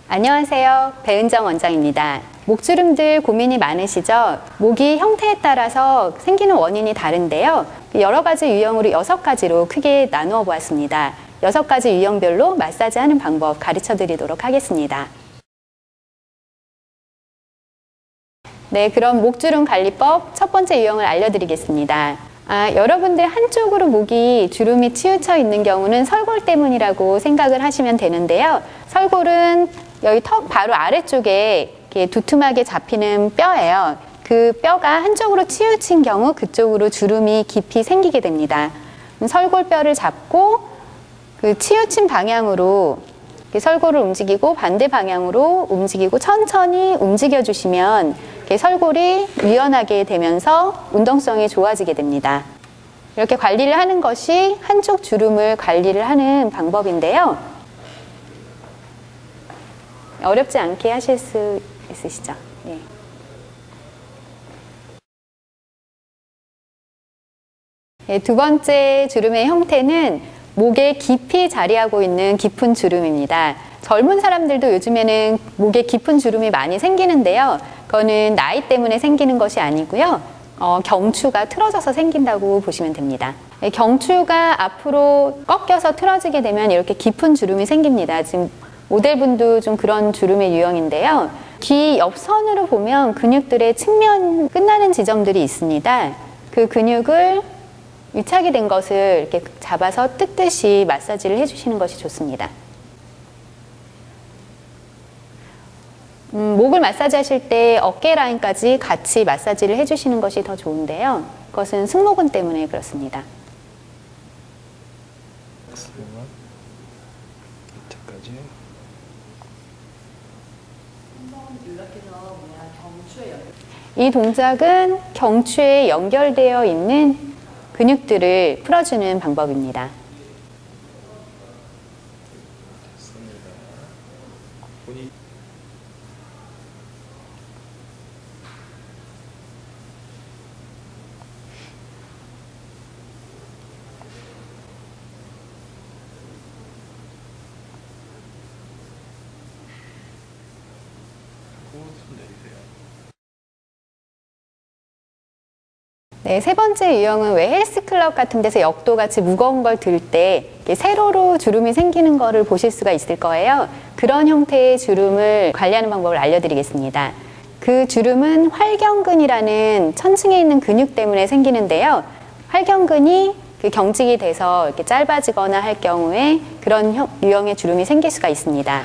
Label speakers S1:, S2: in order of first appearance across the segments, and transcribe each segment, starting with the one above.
S1: 안녕하세요. 배은정 원장입니다. 목주름들 고민이 많으시죠? 목이 형태에 따라서 생기는 원인이 다른데요. 여러 가지 유형으로 6가지로 크게 나누어 보았습니다. 6가지 유형별로 마사지하는 방법 가르쳐 드리도록 하겠습니다. 네, 그럼 목주름 관리법 첫 번째 유형을 알려드리겠습니다. 여러분들 한쪽으로 목이 주름이 치우쳐 있는 경우는 설골 때문이라고 생각을 하시면 되는데요. 설골은 여기 턱 바로 아래쪽에 이렇게 두툼하게 잡히는 뼈예요. 그 뼈가 한쪽으로 치우친 경우 그쪽으로 주름이 깊이 생기게 됩니다. 설골뼈를 잡고 그 치우친 방향으로 설골을 움직이고 반대 방향으로 움직이고 천천히 움직여 주시면 설골이 유연하게 되면서 운동성이 좋아지게 됩니다. 이렇게 관리를 하는 것이 한쪽 주름을 관리를 하는 방법인데요. 어렵지 않게 하실 수 있으시죠? 네. 네, 두 번째 주름의 형태는 목에 깊이 자리하고 있는 깊은 주름입니다. 젊은 사람들도 요즘에는 목에 깊은 주름이 많이 생기는데요. 그거는 나이 때문에 생기는 것이 아니고요. 경추가 틀어져서 생긴다고 보시면 됩니다. 네, 경추가 앞으로 꺾여서 틀어지게 되면 이렇게 깊은 주름이 생깁니다. 지금 모델분도 좀 그런 주름의 유형인데요. 귀 옆선으로 보면 근육들의 측면 끝나는 지점들이 있습니다. 그 근육을 유착이 된 것을 이렇게 잡아서 뜯듯이 마사지를 해주시는 것이 좋습니다. 목을 마사지 하실 때 어깨 라인까지 같이 마사지를 해주시는 것이 더 좋은데요. 그것은 승모근 때문에 그렇습니다. 이 동작은 경추에 연결되어 있는 근육들을 풀어주는 방법입니다. 네, 세 번째 유형은 왜 헬스클럽 같은 데서 역도같이 무거운 걸 들 때 세로로 주름이 생기는 거를 보실 수가 있을 거예요. 그런 형태의 주름을 관리하는 방법을 알려드리겠습니다. 그 주름은 활경근이라는 천층에 있는 근육 때문에 생기는데요. 활경근이 그 경직이 돼서 이렇게 짧아지거나 할 경우에 그런 유형의 주름이 생길 수가 있습니다.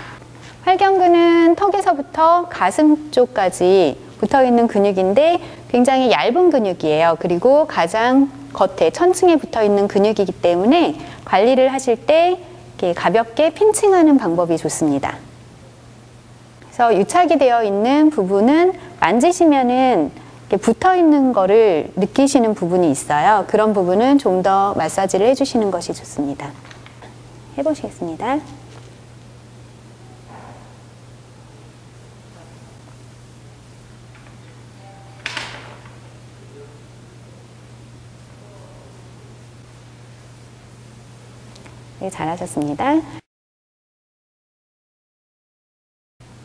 S1: 활경근은 턱에서부터 가슴 쪽까지 붙어있는 근육인데 굉장히 얇은 근육이에요. 그리고 가장 겉에 천층에 붙어있는 근육이기 때문에 관리를 하실 때 이렇게 가볍게 핀칭하는 방법이 좋습니다. 그래서 유착이 되어 있는 부분은 만지시면은 이렇게 붙어있는 거를 느끼시는 부분이 있어요. 그런 부분은 좀 더 마사지를 해주시는 것이 좋습니다. 해보시겠습니다. 네, 잘하셨습니다.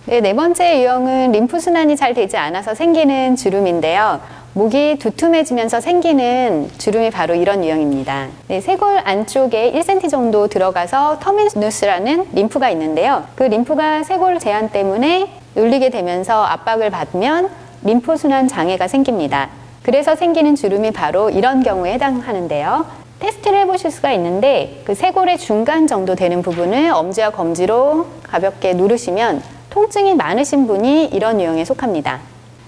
S1: 네, 네 번째 유형은 림프순환이 잘 되지 않아서 생기는 주름인데요. 목이 두툼해지면서 생기는 주름이 바로 이런 유형입니다. 네, 쇄골 안쪽에 1cm 정도 들어가서 터미누스라는 림프가 있는데요. 그 림프가 쇄골 제한 때문에 눌리게 되면서 압박을 받으면 림프순환 장애가 생깁니다. 그래서 생기는 주름이 바로 이런 경우에 해당하는데요. 테스트를 해보실 수가 있는데 그 쇄골의 중간 정도 되는 부분을 엄지와 검지로 가볍게 누르시면 통증이 많으신 분이 이런 유형에 속합니다.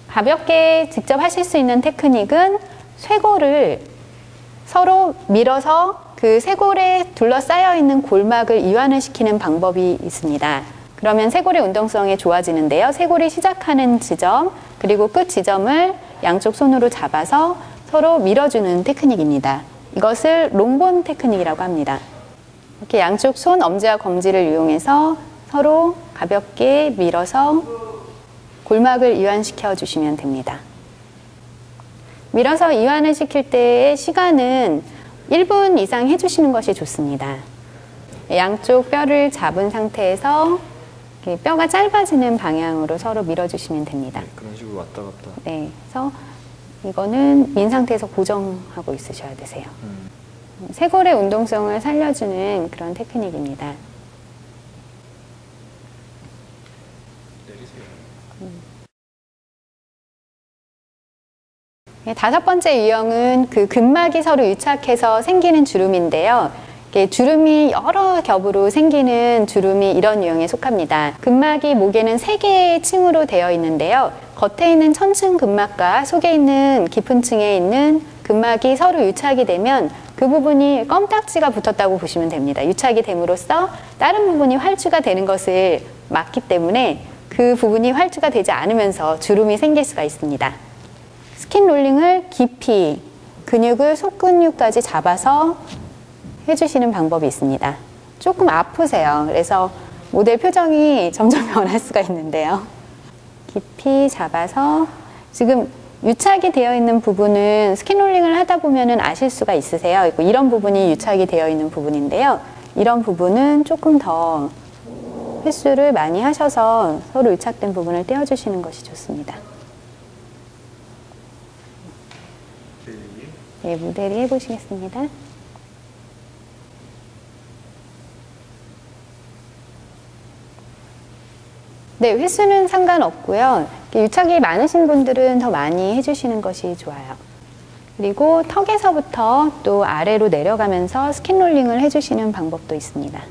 S1: 가볍게 직접 하실 수 있는 테크닉은 쇄골을 서로 밀어서 그 쇄골에 둘러싸여 있는 골막을 이완을 시키는 방법이 있습니다. 그러면 쇄골의 운동성이 좋아지는데요. 쇄골이 시작하는 지점 그리고 끝 지점을 양쪽 손으로 잡아서 서로 밀어주는 테크닉입니다. 이것을 롱본 테크닉이라고 합니다. 이렇게 양쪽 손, 엄지와 검지를 이용해서 서로 가볍게 밀어서 골막을 이완시켜 주시면 됩니다. 밀어서 이완을 시킬 때의 시간은 1분 이상 해주시는 것이 좋습니다. 양쪽 뼈를 잡은 상태에서 이렇게 뼈가 짧아지는 방향으로 서로 밀어주시면 됩니다.
S2: 네, 그런 식으로 왔다 갔다.
S1: 네, 그래서 이거는 민 상태에서 고정하고 있으셔야 되세요. 쇄골의 운동성을 살려주는 그런 테크닉입니다. 네, 다섯 번째 유형은 그 근막이 서로 유착해서 생기는 주름인데요. 주름이 여러 겹으로 생기는 주름이 이런 유형에 속합니다. 근막이 목에는 3개의 층으로 되어 있는데요. 겉에 있는 천층 근막과 속에 있는 깊은 층에 있는 근막이 서로 유착이 되면 그 부분이 껌딱지가 붙었다고 보시면 됩니다. 유착이 됨으로써 다른 부분이 활주가 되는 것을 막기 때문에 그 부분이 활주가 되지 않으면서 주름이 생길 수가 있습니다. 스킨 롤링을 깊이 근육을 속근육까지 잡아서 해주시는 방법이 있습니다. 조금 아프세요. 그래서 모델 표정이 점점 변할 수가 있는데요. 깊이 잡아서 지금 유착이 되어 있는 부분은 스킨롤링을 하다 보면 아실 수가 있으세요. 이런 부분이 유착이 되어 있는 부분인데요. 이런 부분은 조금 더 횟수를 많이 하셔서 서로 유착된 부분을 떼어주시는 것이 좋습니다. 네, 모델이 해보시겠습니다. 네, 횟수는 상관없고요. 유착이 많으신 분들은 더 많이 해주시는 것이 좋아요. 그리고 턱에서부터 또 아래로 내려가면서 스킨롤링을 해주시는 방법도 있습니다.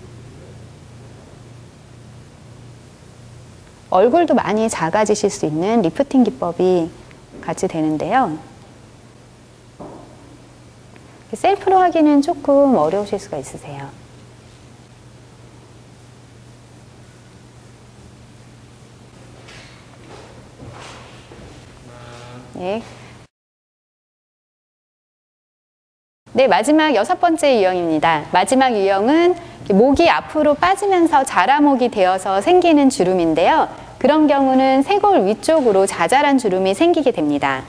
S1: 얼굴도 많이 작아지실 수 있는 리프팅 기법이 같이 되는데요. 셀프로 하기는 조금 어려우실 수가 있으세요. 네. 네, 마지막 6번째 유형입니다. 마지막 유형은 목이 앞으로 빠지면서 자라목이 되어서 생기는 주름인데요. 그런 경우는 쇄골 위쪽으로 자잘한 주름이 생기게 됩니다.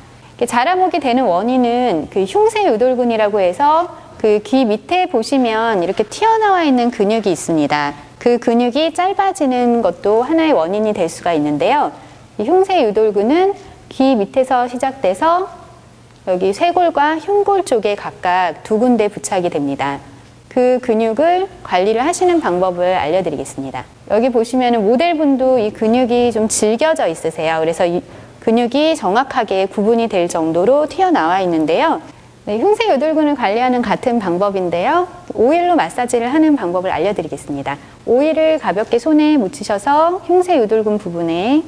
S1: 자라목이 되는 원인은 그 흉쇄유돌근이라고 해서 그 귀 밑에 보시면 이렇게 튀어나와 있는 근육이 있습니다. 그 근육이 짧아지는 것도 하나의 원인이 될 수가 있는데요. 이 흉쇄유돌근은 귀 밑에서 시작돼서 여기 쇄골과 흉골 쪽에 각각 2군데 부착이 됩니다. 그 근육을 관리를 하시는 방법을 알려드리겠습니다. 여기 보시면 모델분도 이 근육이 좀 질겨져 있으세요. 그래서 이 근육이 정확하게 구분이 될 정도로 튀어나와 있는데요. 네, 흉쇄유돌근을 관리하는 같은 방법인데요. 오일로 마사지를 하는 방법을 알려드리겠습니다. 오일을 가볍게 손에 묻히셔서 흉쇄유돌근 부분에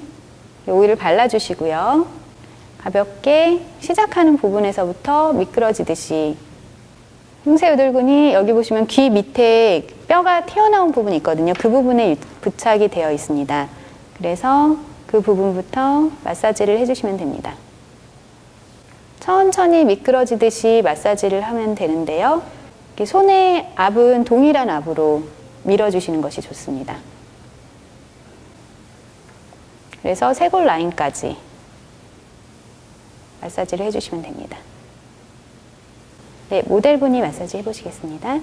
S1: 오일을 발라주시고요. 가볍게 시작하는 부분에서부터 미끄러지듯이 흉쇄유돌근이 여기 보시면 귀 밑에 뼈가 튀어나온 부분이 있거든요. 그 부분에 부착이 되어 있습니다. 그래서 그 부분부터 마사지를 해주시면 됩니다. 천천히 미끄러지듯이 마사지를 하면 되는데요. 손의 압은 동일한 압으로 밀어주시는 것이 좋습니다. 그래서 쇄골 라인까지 마사지를 해주시면 됩니다. 네, 모델분이 마사지 해보시겠습니다.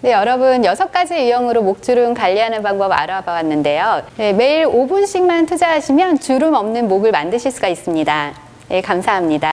S1: 네, 여러분 6가지 유형으로 목주름 관리하는 방법 알아봤는데요. 네, 매일 5분씩만 투자하시면 주름 없는 목을 만드실 수가 있습니다. 네, 감사합니다.